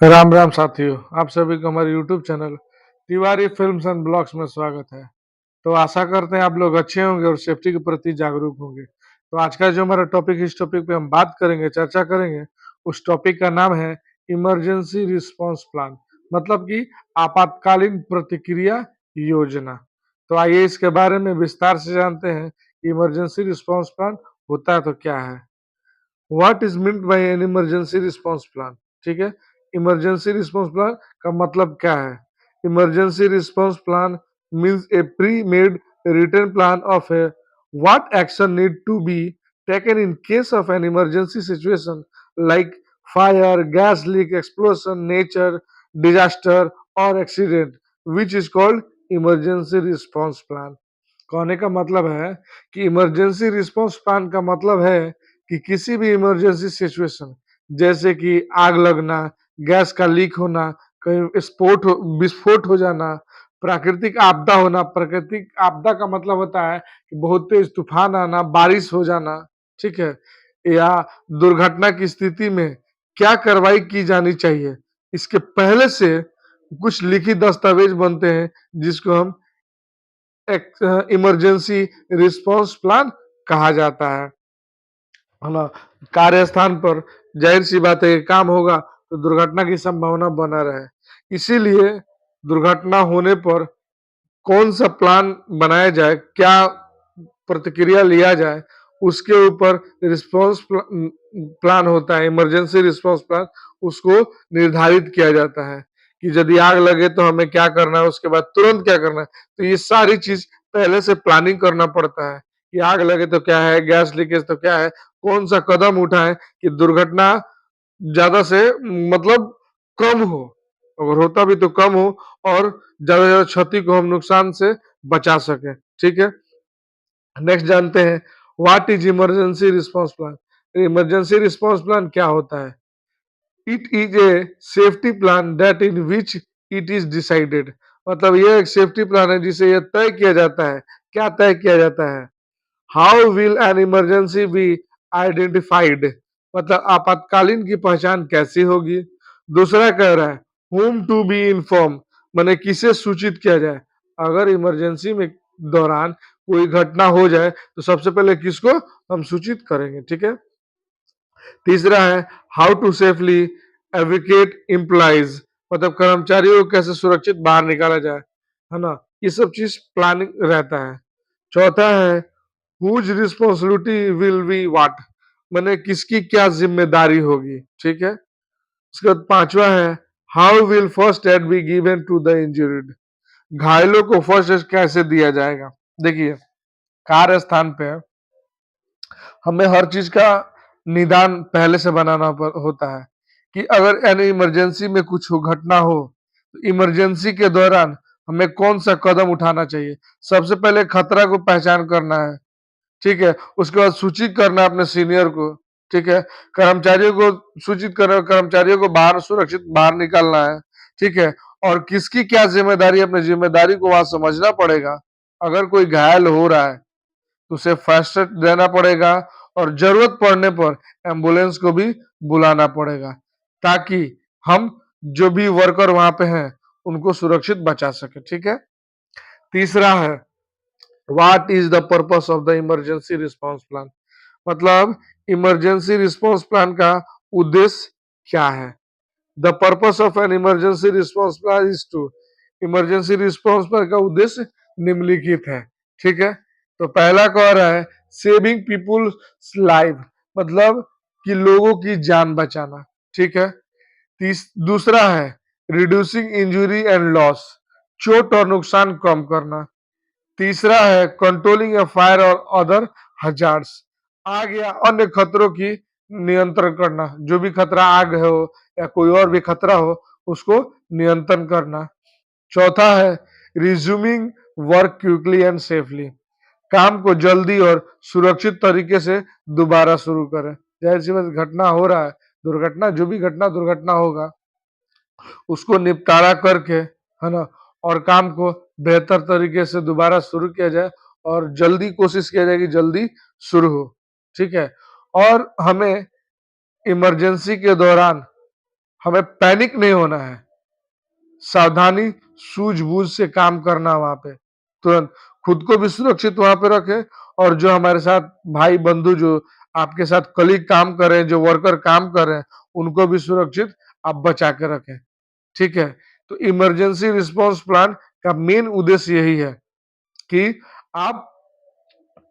राम राम साथियों, आप सभी को हमारे YouTube channel Tiwari films and blogs में स्वागत है। तो आशा करते हैं आप लोग अच्छे होंगे और सेफ्टी के प्रति जागरूक होंगे। तो आज का जो हमारा टॉपिक, इस टॉपिक पे हम बात करेंगे, चर्चा करेंगे। उस टॉपिक का नाम है इमरजेंसी रिस्पांस प्लान, मतलब कि आपातकालीन प्रतिक्रिया योजना। तो आइए इसके बारे में विस्तार से जानते हैं कि इमरजेंसी रिस्पांस प्लान होता है तो क्या है। What is meant by an emergency response plan. ठीक है, इमरजेंसी रिस्पांस प्लान का मतलब क्या है। Emergency response plan means a pre made written plan of a what action need to be taken in case of an emergency situation like fire, gas leak, explosion, nature disaster और accident, which is called emergency response plan. कहने का मतलब है कि emergency response plan का मतलब है कि किसी भी इमरजेंसी सिचुएशन, जैसे कि आग लगना, गैस का लीक होना, कहीं विस्फोट हो जाना, प्राकृतिक आपदा होना। प्राकृतिक आपदा का मतलब होता है कि बहुत तेज तूफान आना, बारिश हो जाना, ठीक है, या दुर्घटना की स्थिति में क्या कार्रवाई की जानी चाहिए, इसके पहले से कुछ लिखित दस्तावेज बनते हैं जिसको हम इमरजेंसी रिस्पांस प्लान कहा जाता है ना। कार्यस्थान पर जाहिर सी बात है कि काम होगा तो दुर्घटना की संभावना बना रहे, इसीलिए दुर्घटना होने पर कौन सा प्लान बनाया जाए, क्या प्रतिक्रिया लिया जाए, उसके ऊपर रिस्पांस प्लान होता है। इमरजेंसी रिस्पांस प्लान उसको निर्धारित किया जाता है कि यदि आग लगे तो हमें क्या करना है, उसके बाद तुरंत क्या करना है। तो ये सारी चीज पहले से प्लानिंग करना पड़ता है कि आग लगे तो क्या है, गैस लीकेज तो क्या है, कौन सा कदम उठाएं कि दुर्घटना ज्यादा से मतलब कम हो, अगर होता भी तो कम हो, और ज्यादा से ज्यादा क्षति को हम नुकसान से बचा सके। ठीक है, नेक्स्ट जानते हैं what is emergency response plan. Emergency response plan क्या होता है। It is a safety plan that in which it is decided, मतलब यह एक सेफ्टी प्लान है जिसे यह तय किया जाता है। क्या तय किया जाता है। How will an emergency be identified, मतलब आपातकालीन की पहचान कैसी होगी। दूसरा कह रहा है whom टू बी इन्फॉर्म, माने किसे सूचित किया जाए। अगर इमरजेंसी में दौरान कोई घटना हो जाए तो सबसे पहले किसको हम सूचित करेंगे। ठीक है, तीसरा है हाउ टू सेफली एविकेट एम्प्लॉइज, मतलब कर्मचारियों को कैसे सुरक्षित बाहर निकाला जाए, है ना। ये सब चीज प्लानिंग रहता है। चौथा है whose responsibility will be what, मैंने किसकी क्या जिम्मेदारी होगी। ठीक है, उसके बाद पांचवा है how will first aid be given to the injured, घायलों को फर्स्ट एड कैसे दिया जाएगा। देखिए, कार्य स्थान पे हमें हर चीज का निदान पहले से बनाना होता है कि अगर यानी इमरजेंसी में कुछ घटना हो तो इमरजेंसी के दौरान हमें कौन सा कदम उठाना चाहिए। सबसे पहले खतरा को पहचान करना है, ठीक है, उसके बाद सूचित करना है अपने सीनियर को, ठीक है, कर्मचारियों को सूचित करना, कर्मचारियों को बाहर सुरक्षित बाहर निकालना है, ठीक है, और किसकी क्या जिम्मेदारी है, अपनी जिम्मेदारी को वहां समझना पड़ेगा। अगर कोई घायल हो रहा है तो उसे फर्स्ट एड देना पड़ेगा, और जरूरत पड़ने पर एम्बुलेंस को भी बुलाना पड़ेगा, ताकि हम जो भी वर्कर वहां पे हैं उनको सुरक्षित बचा सके। ठीक है, तीसरा है what is the purpose of the emergency response plan, मतलब इमरजेंसी रिस्पांस प्लान का उद्देश्य क्या है। The purpose of an emergency response plan is to, emergency response plan का उद्देश्य निम्नलिखित है। ठीक है, तो पहला कह रहा है सेविंग पीपुल्स लाइफ, मतलब कि लोगों की जान बचाना। ठीक है, दूसरा है रिड्यूसिंग इंजुरी एंड लॉस, चोट और नुकसान कम करना। तीसरा है कंट्रोलिंग ए फायर और अदर हजार्ड्स, आग या अन्य खतरों की नियंत्रण करना, जो भी खतरा आग हो या कोई और भी खतरा हो उसको नियंत्रण करना। चौथा है resuming work quickly and safely, काम को जल्दी और सुरक्षित तरीके से दोबारा शुरू करें। जैसे घटना हो रहा है, दुर्घटना, जो भी घटना दुर्घटना होगा उसको निपटारा करके, है ना, और काम को बेहतर तरीके से दोबारा शुरू किया जाए, और जल्दी कोशिश किया जाए कि जल्दी शुरू हो। ठीक है, और हमें इमरजेंसी के दौरान हमें पैनिक नहीं होना है, सावधानी सूझबूझ से काम करना वहां पे, तुरंत खुद को भी सुरक्षित वहां पे रखें और जो हमारे साथ भाई बंधु जो आपके साथ कलीग काम कर रहे हैं, जो वर्कर काम कर रहे हैं, उनको भी सुरक्षित आप बचा के रखें। ठीक है, तो इमरजेंसी रिस्पांस प्लान का मेन उद्देश्य यही है कि आप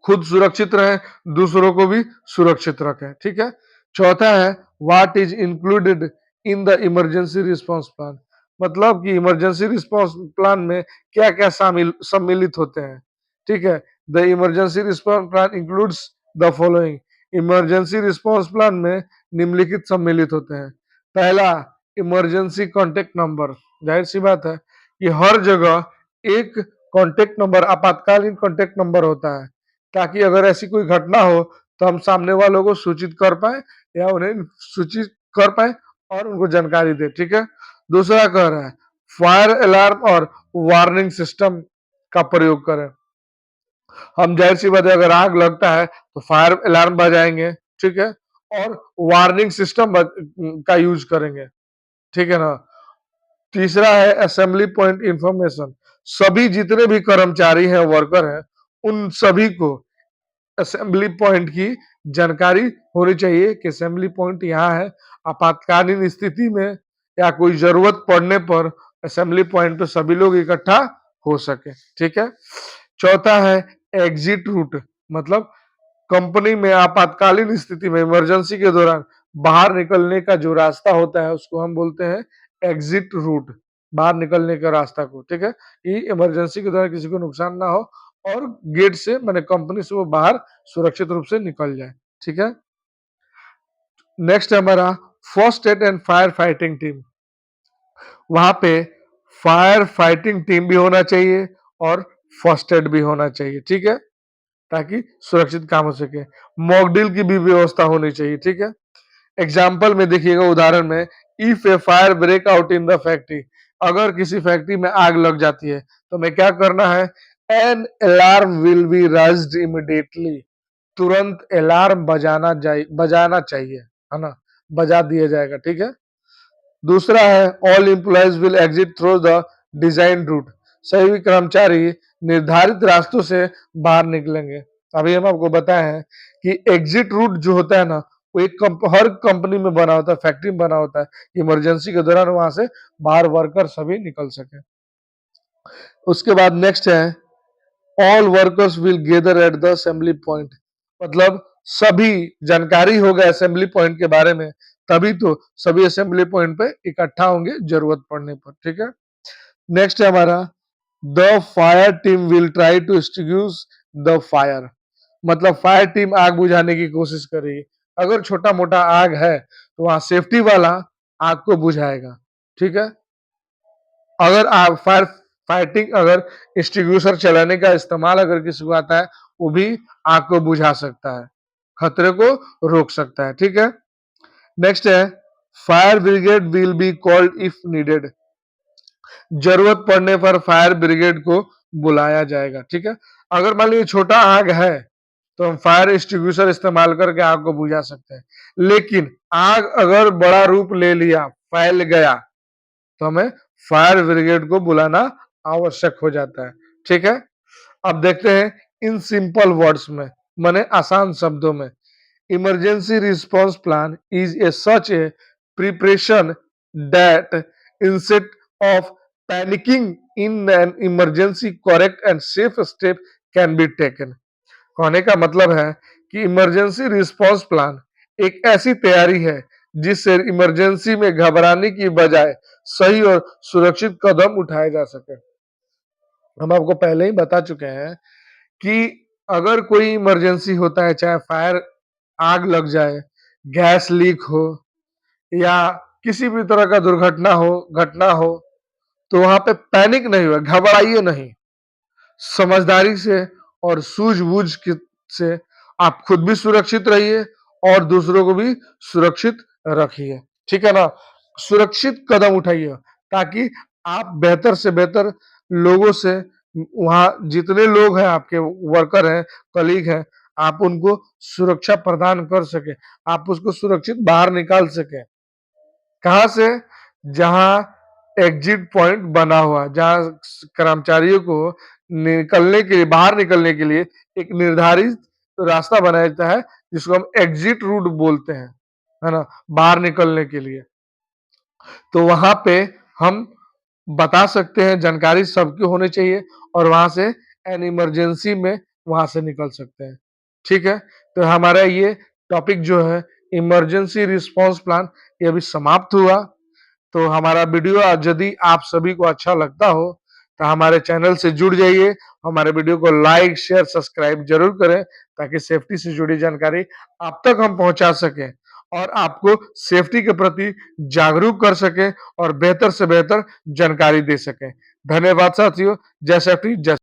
खुद सुरक्षित रहें, दूसरों को भी सुरक्षित रखें। ठीक है, चौथा है what is included in the emergency response plan, मतलब कि इमरजेंसी रिस्पांस प्लान में क्या क्या शामिल सम्मिलित होते हैं। ठीक है, the emergency response plan includes the following, emergency response plan में निम्नलिखित सम्मिलित होते हैं। पहला, इमरजेंसी कॉन्टेक्ट नंबर, जाहिर सी बात है कि हर जगह एक कॉन्टेक्ट नंबर, आपातकालीन कॉन्टेक्ट नंबर होता है, ताकि अगर ऐसी कोई घटना हो तो हम सामने वालों को सूचित कर पाए या उन्हें सूचित कर पाए और उनको जानकारी दे। ठीक है, दूसरा कह रहा है फायर अलार्म और वार्निंग सिस्टम का प्रयोग करें। हम जाहिर सी बात है अगर आग लगता है तो फायर अलार्म बजाएंगे। ठीक है, और वार्निंग सिस्टम का यूज करेंगे। ठीक है ना। तीसरा है असेंबली पॉइंट इंफॉर्मेशन, सभी जितने भी कर्मचारी हैं, वर्कर हैं, उन सभी को असेंबली पॉइंट की जानकारी होनी चाहिए कि असेंबली पॉइंट यहाँ है, आपातकालीन स्थिति में या कोई जरूरत पड़ने पर असेंबली पॉइंट पे सभी लोग इकट्ठा हो सके। ठीक है, चौथा है एग्जिट रूट, मतलब कंपनी में आपातकालीन स्थिति में इमरजेंसी के दौरान बाहर निकलने का जो रास्ता होता है उसको हम बोलते हैं एग्जिट रूट, बाहर निकलने का रास्ता को। ठीक है, कि इमरजेंसी के दौरान किसी को नुकसान ना हो और गेट से मैंने कंपनी से वो बाहर सुरक्षित रूप से निकल जाए। ठीक है, नेक्स्ट हमारा first aid and fire fighting team, वहां पे फायर फाइटिंग टीम भी होना चाहिए और फर्स्ट एड भी होना चाहिए। ठीक है, ताकि सुरक्षित काम हो सके। मॉकड्रिल की भी व्यवस्था होनी चाहिए। ठीक है, एग्जाम्पल में देखिएगा, उदाहरण में, if a fire break out in the factory, अगर किसी फैक्ट्री में आग लग जाती है तो हमें क्या करना है, an alarm will be राइज्ड immediately, तुरंत अलार्म बजाना चाहिए, है ना, बजा दिया जाएगा। ठीक है, दूसरा है all employees will exit through the design route, सभी कर्मचारी निर्धारित रास्तों से बाहर निकलेंगे। अभी हम आपको बताए हैं कि एग्जिट रूट जो होता है ना, वो हर कंपनी में बना होता है, फैक्ट्री में बना होता है, इमरजेंसी के दौरान वहां से बाहर वर्कर सभी निकल सके। उसके बाद नेक्स्ट है all workers will gather at the assembly point, मतलब सभी जानकारी होगा असेंबली पॉइंट के बारे में, तभी तो सभी असेंबली पॉइंट पे इकट्ठा होंगे जरूरत पड़ने पर। ठीक है, नेक्स्ट है हमारा the fire team will try to extinguish the fire, मतलब फायर टीम आग बुझाने की कोशिश करेगी। अगर छोटा मोटा आग है तो वहां सेफ्टी वाला आग को बुझाएगा। ठीक है, अगर आग फायर फाइटिंग अगर एक्सटिंग्विशर चलाने का इस्तेमाल अगर किसी को आता है, वो भी आग को बुझा सकता है, खतरे को रोक सकता है। ठीक है, नेक्स्ट है fire brigade will be called if needed, जरूरत पड़ने पर फायर ब्रिगेड को बुलाया जाएगा। ठीक है, अगर मान लीजिए छोटा आग है तो हम फायर एक्सटिंग्विशर इस्तेमाल करके आग को बुझा सकते हैं, लेकिन आग अगर बड़ा रूप ले लिया, फैल गया, तो हमें फायर ब्रिगेड को बुलाना आवश्यक हो जाता है। ठीक है, अब देखते हैं इन सिंपल वर्ड्स में, माने आसान शब्दों में, emergency response plan is a such a preparation that instead of panicking in an emergency correct and safe step can be taken. कहने का मतलब है कि इमरजेंसी रिस्पांस प्लान एक ऐसी तैयारी है जिससे इमरजेंसी में घबराने की बजाय सही और सुरक्षित कदम उठाए जा सके। हम आपको पहले ही बता चुके हैं कि अगर कोई इमरजेंसी होता है, चाहे फायर आग लग जाए, गैस लीक हो या किसी भी तरह का दुर्घटना हो, घटना हो, तो वहां पे पैनिक नहीं हुआ, घबराइए नहीं, समझदारी से और सूझबूझ से आप खुद भी सुरक्षित रहिए और दूसरों को भी सुरक्षित रखिए। ठीक है ना, सुरक्षित कदम उठाइए ताकि आप बेहतर से बेहतर लोगों से, वहां जितने लोग हैं आपके वर्कर हैं, कलीग हैं, आप उनको सुरक्षा प्रदान कर सके, आप उसको सुरक्षित बाहर निकाल सके। कहाँ से? जहाँ एग्जिट पॉइंट बना हुआ, जहाँ कर्मचारियों को बाहर निकलने के लिए एक निर्धारित रास्ता बनाया जाता है, जिसको हम एग्जिट रूट बोलते हैं, है ना? बाहर निकलने के लिए। तो वहाँ पे हम बता सकते हैं, जानकारी सबकी होनी चाहिए और वहाँ से एन इमरजेंसी में वहाँ से निकल सकते हैं। ठीक है? तो हमारा ये टॉपिक जो है इमरजेंसी रिस्पॉन्स प्लान ये अभी समाप्त हुआ। तो हमारा वीडियो यदि आप सभी को अच्छा लगता हो तो हमारे चैनल से जुड़ जाइए, हमारे वीडियो को लाइक, शेयर, सब्सक्राइब जरूर करें ताकि सेफ्टी से जुड़ी जानकारी आप तक हम पहुंचा सकें और आपको सेफ्टी के प्रति जागरूक कर सकें और बेहतर से बेहतर जानकारी दे सकें। धन्यवाद साथियों। जय सेफ्टी, जय